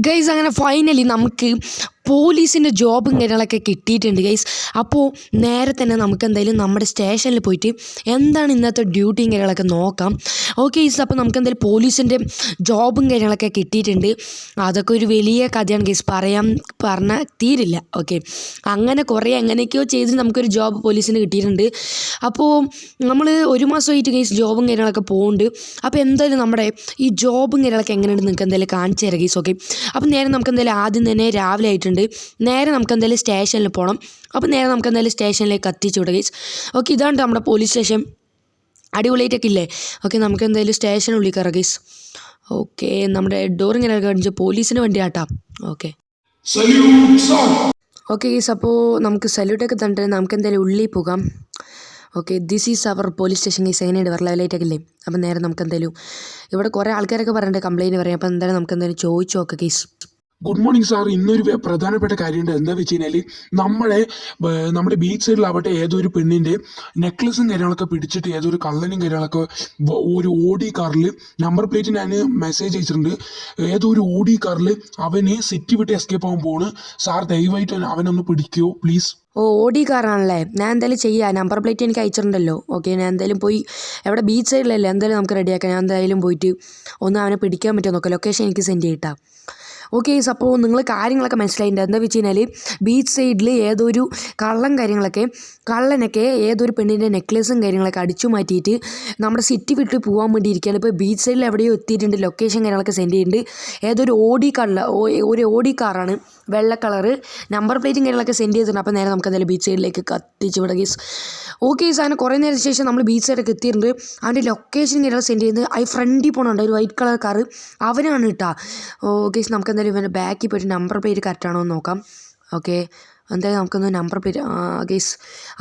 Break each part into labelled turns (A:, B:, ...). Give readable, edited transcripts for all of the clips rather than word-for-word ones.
A: Guys അങ്ങനെ finally നമുക്ക് പോലീസിൻ്റെ ജോബും കാര്യങ്ങളൊക്കെ കിട്ടിയിട്ടുണ്ട് ഗൈസ്. അപ്പോൾ നേരെ തന്നെ നമുക്ക് എന്തായാലും നമ്മുടെ സ്റ്റേഷനിൽ പോയിട്ട് എന്താണ് ഇന്നത്തെ ഡ്യൂട്ടിയും കാര്യങ്ങളൊക്കെ നോക്കാം. ഓക്കെ ഗൈസ്, അപ്പോൾ നമുക്ക് എന്തായാലും പോലീസിൻ്റെ ജോബും കാര്യങ്ങളൊക്കെ കിട്ടിയിട്ടുണ്ട്. അതൊക്കെ ഒരു വലിയ കഥയാണ് ഗൈസ്, പറഞ്ഞാൽ തീരില്ല. ഓക്കെ, അങ്ങനെ കുറേ എങ്ങനെയൊക്കെയോ ചെയ്ത് നമുക്കൊരു ജോബ് പോലീസിന് കിട്ടിയിട്ടുണ്ട്. അപ്പോൾ നമ്മൾ ഒരു മാസമായിട്ട് ഗൈസ് ജോബും കാര്യങ്ങളൊക്കെ പോകുന്നുണ്ട്. അപ്പോൾ എന്തായാലും നമ്മുടെ ഈ ജോബും കാര്യങ്ങളൊക്കെ എങ്ങനെയുണ്ട് നിങ്ങൾക്ക് എന്തായാലും കാണിച്ചു തരാം ഗൈസ്. ഓക്കെ, അപ്പോൾ നേരെ നമുക്ക് എന്തായാലും ആദ്യം തന്നെ രാവിലെ ആയിട്ടുണ്ട്, നേരെ നമുക്ക് എന്തായാലും സ്റ്റേഷനിൽ പോകണം. അപ്പോൾ നേരെ നമുക്ക് എന്തായാലും സ്റ്റേഷനിലേക്ക് എത്തിച്ചു വിടുക ഗൈസ്. ഓക്കെ, ഇതാണ് നമ്മുടെ പോലീസ് സ്റ്റേഷൻ, അടിപൊളിയായിട്ടൊക്കെ ഇല്ലേ. ഓക്കെ, നമുക്ക് എന്തായാലും സ്റ്റേഷനുള്ളിൽ കയറാം ഗൈസ്. ഓക്കെ, നമ്മുടെ ഡോർ ഇങ്ങനെ കാണിച്ച് പോലീസിന് വണ്ടി ആട്ടാം. ഓക്കെ ഓക്കെ ഗൈസ്, അപ്പോൾ നമുക്ക് സല്യൂട്ടൊക്കെ തന്നിട്ട് നമുക്ക് എന്തായാലും ഉള്ളിൽ പോകാം. Okay, this is our police station guys. എങ്ങനെയുണ്ട് വേറെ ലെവലായിട്ടൊക്കെ ഇല്ലേ. അപ്പോൾ നേരെ നമുക്ക് എന്തായാലും ഇവിടെ കുറേ ആൾക്കാരൊക്കെ പറഞ്ഞിട്ട് കംപ്ലയിൻറ്റ് പറയാം. അപ്പോൾ എന്തായാലും നമുക്ക് എന്തായാലും ചോദിച്ചു നോക്കാം ഗൈസ്.
B: Good morning sir. ഇന്നൊരു പ്രധാനപ്പെട്ട കാര്യമുണ്ട്. എന്താ വെച്ച് കഴിഞ്ഞാൽ നമ്മുടെ ബീച്ച് സൈഡിലാവട്ടെ ഏതൊരു പെണ്ണിൻ്റെ നെക്ലസും കാര്യങ്ങളൊക്കെ പിടിച്ചിട്ട് ഏതൊരു കള്ളനും കാര്യങ്ങളൊക്കെ ഒരു ഓഡി കാറിൽ നമ്പർ പ്ലേറ്റ് ഞാൻ മെസ്സേജ് അയച്ചിട്ടുണ്ട്. ഏതൊരു ഓഡി കാറിൽ അവന് സിറ്റി വിട്ട് എസ്കേപ്പ് ആവാൻ പോണ്. സാർ ദയവായിട്ട് അവനൊന്ന് പിടിക്കുമോ പ്ലീസ്?
A: ഓഡി കാറാണല്ലേ, ഞാൻ എന്തായാലും ചെയ്യാം. നമ്പർ പ്ലേറ്റ് എനിക്ക് അയച്ചിട്ടുണ്ടല്ലോ. ഓക്കെ, ഞാൻ എന്തായാലും പോയി എവിടെ ബീച്ച് സൈഡിലല്ലേ, എന്തായാലും നമുക്ക് റെഡിയാക്കാം. ഞാൻ എന്തായാലും പോയിട്ട് ഒന്ന് അവനെ പിടിക്കാൻ പറ്റുമോ നോക്കാം. ലൊക്കേഷൻ എനിക്ക് സെൻഡ് ചെയ്തിട്ടാ. ഓക്കെ, അപ്പോൾ നിങ്ങൾ കാര്യങ്ങളൊക്കെ മനസ്സിലായിട്ടുണ്ട്. എന്താ വെച്ച് കഴിഞ്ഞാൽ ബീച്ച് സൈഡിൽ ഏതൊരു കള്ളനൊക്കെ ഏതൊരു പെണ്ണിൻ്റെ നെക്ലേസും കാര്യങ്ങളൊക്കെ അടിച്ചു മാറ്റിയിട്ട് നമ്മുടെ സിറ്റി വിട്ട് പോകാൻ വേണ്ടി ഇരിക്കുകയാണ്. ഇപ്പോൾ ബീച്ച് സൈഡിൽ എവിടെയോ എത്തിയിട്ടുണ്ട്, ലൊക്കേഷൻ കാര്യങ്ങളൊക്കെ സെൻഡ് ചെയ്യുന്നുണ്ട്. ഏതൊരു ഒരു ഓഡി കാറാണ്, വെള്ള കളറ്, നമ്പർ പ്ലേറ്റും കാര്യങ്ങളൊക്കെ സെൻഡ് ചെയ്തിട്ടുണ്ട്. അപ്പോൾ നേരെ നമുക്ക് എന്തായാലും ബീച്ച് സൈഡിലേക്ക് കത്തിച്ച് വിടാം ഗൈസ്. ഓക്കെ ഗൈസ്, അങ്ങനെ കുറേ നേരത്തിന് ശേഷം നമ്മൾ ബീച്ച് സൈഡൊക്കെ എത്തിയിട്ടുണ്ട്. അവൻ്റെ ലൊക്കേഷൻ കാര്യങ്ങൾ സെൻഡ് ചെയ്യുന്നത് ആ ഫ്രണ്ടിൽ പോകണുണ്ട്, ഒരു വൈറ്റ് കളർ കാറ്, അവനാണ് കേട്ടോ. ഓക്കെ, നമുക്ക് എന്തായാലും ഇവൻ്റെ ബാക്കിൽ പോയിട്ട് നമ്പർ പ്ലേറ്റ് കറക്റ്റാണോ എന്ന് നോക്കാം. ഓക്കെ, എന്തായാലും നമുക്കൊന്ന് നമ്പർ പ്ലേറ്റ് ഗൈസ്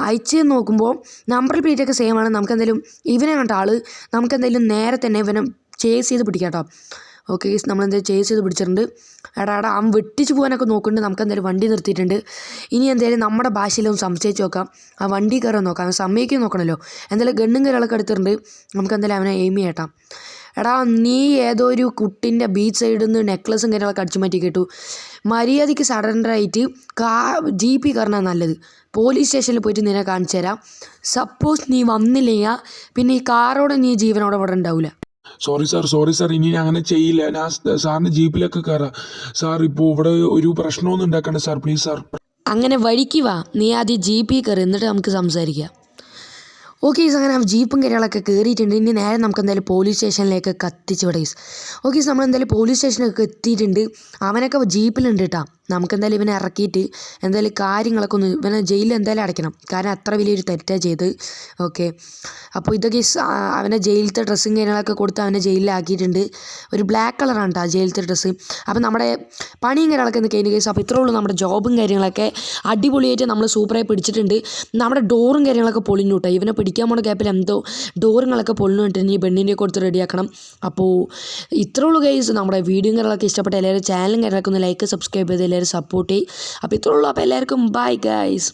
A: അയച്ച് നോക്കുമ്പോൾ നമ്പർ പ്ലേറ്റൊക്കെ സെയിം ആണ്. നമുക്ക് എന്തായാലും ഇവനെ കണ്ട ആൾ നമുക്ക് എന്തായാലും നേരെ തന്നെ ഇവനെ ചേസ് ചെയ്ത് പിടിക്കാം കേട്ടോ. ഓക്കെ ഗൈസ്, നമ്മളെന്തായാലും ചേസ് ചെയ്ത് പിടിച്ചിട്ടുണ്ട്. എടാ അവൻ വെട്ടിച്ച് പോകാനൊക്കെ നോക്കുന്നുണ്ട്. നമുക്ക് എന്തായാലും വണ്ടി നിർത്തിയിട്ടുണ്ട്. ഇനി എന്തായാലും നമ്മുടെ ഭാഷയിലൊന്ന് സംശയിച്ച് നോക്കാം. ആ വണ്ടി കയറാൻ നോക്കാം, അവൻ സമ്മതിക്കാൻ നോക്കണമല്ലോ. എന്തായാലും ഗണ്ണും കാര്യങ്ങളൊക്കെ എടുത്തിട്ടുണ്ട്. നമുക്ക് എന്തായാലും അവനെ എയിം ചെയ്യട്ടാം. എടാ, നീ ഏതോ ഒരു കുട്ടിൻ്റെ ബീച്ച് സൈഡിൽ നിന്ന് നെക്ലസും കാര്യങ്ങളൊക്കെ അടിച്ചു മാറ്റി കേട്ടു. മര്യാദയ്ക്ക് സഡൻഡറായിട്ട് ജീപ്പിൽ കയറണതാണ് നല്ലത്. പോലീസ് സ്റ്റേഷനിൽ പോയിട്ട് നിന്നെ കാണിച്ചു തരാം. സപ്പോസ് നീ വന്നില്ലെങ്കിൽ പിന്നെ ഈ കാറോടെ നീ ജീവനോടെ ഇവിടെ ഉണ്ടാവില്ല.
B: സോറി സാർ, ഇനി ഞാൻ അങ്ങനെ ചെയ്യില്ല. ഞാൻ സാറിൻ്റെ ജീപ്പിലൊക്കെ കയറാം സാർ. ഇപ്പോൾ ഇവിടെ ഒരു പ്രശ്നമൊന്നും ഉണ്ടാക്കണ്ട സാർ, പ്ലീസ് സാർ.
A: അങ്ങനെ വഴിക്ക് വാ, നീ ആദ്യം ജീപ്പിൽ കയറി, എന്നിട്ട് നമുക്ക് സംസാരിക്കാം. ഓക്കെ, അങ്ങനെ ജീപ്പും കാര്യങ്ങളൊക്കെ കയറിയിട്ടുണ്ട്. ഇനി നേരെ നമുക്ക് എന്തായാലും പോലീസ് സ്റ്റേഷനിലേക്ക് കത്തിച്ച് വിടാം. ഓക്കെ, നമ്മളെന്തായാലും പോലീസ് സ്റ്റേഷനിലൊക്കെ എത്തിയിട്ടുണ്ട്. അവനൊക്കെ ജീപ്പിലുണ്ട് കേട്ടോ. നമുക്കെന്തായാലും ഇവനെ ഇറക്കിയിട്ട് എന്തായാലും കാര്യങ്ങളൊക്കെ ഒന്ന് ഇവനെ ജയിലിൽ എന്തായാലും അടയ്ക്കണം. കാരണം അത്ര വലിയൊരു തെറ്റാണ് ചെയ്ത്. ഓക്കെ, അപ്പോൾ ഇതൊക്കെ അവനെ ജയിലത്തെ ഡ്രസ്സും കാര്യങ്ങളൊക്കെ കൊടുത്ത് അവനെ ജയിലിലാക്കിയിട്ടുണ്ട്. ഒരു ബ്ലാക്ക് കളറാണ് കേട്ടോ ജയിലത്തെ ഡ്രസ്സ്. അപ്പോൾ നമ്മുടെ പണിയും കാര്യങ്ങളൊക്കെ ഒന്ന് കഴിഞ്ഞ കേസ്. അപ്പോൾ ഇത്രേ ഉള്ളൂ നമ്മുടെ ജോബും കാര്യങ്ങളൊക്കെ അടിപൊളിയായിട്ട് നമ്മൾ സൂപ്പറായി പിടിച്ചിട്ടുണ്ട്. നമ്മുടെ ഡോറും കാര്യങ്ങളൊക്കെ പൊളിഞ്ഞു കേട്ടോ. ഇവനെ പിടിക്കാൻ പോണ ഗ്യാപ്പിൽ എന്തോ ഡോറുകളൊക്കെ പൊളിഞ്ഞു കിട്ടും. ഇനി പെണ്ണിനെ കൊടുത്ത് റെഡിയാക്കണം. അപ്പോൾ ഇത്രേ ഉള്ളൂ ഗൈസ്. നമ്മുടെ വീഡിയോ കാര്യങ്ങളൊക്കെ ഇഷ്ടപ്പെട്ട എല്ലാവരും ചാനലും കാര്യങ്ങളൊക്കെ ഒന്ന് ലൈക്ക് സബ്സ്ക്രൈബ് ചെയ്ത് എല്ലാവരും സപ്പോർട്ട് ചെയ്യും. അപ്പോൾ ഇത്രേ ഉള്ളൂ. അപ്പോൾ എല്ലാവർക്കും ബൈ ഗൈസ്.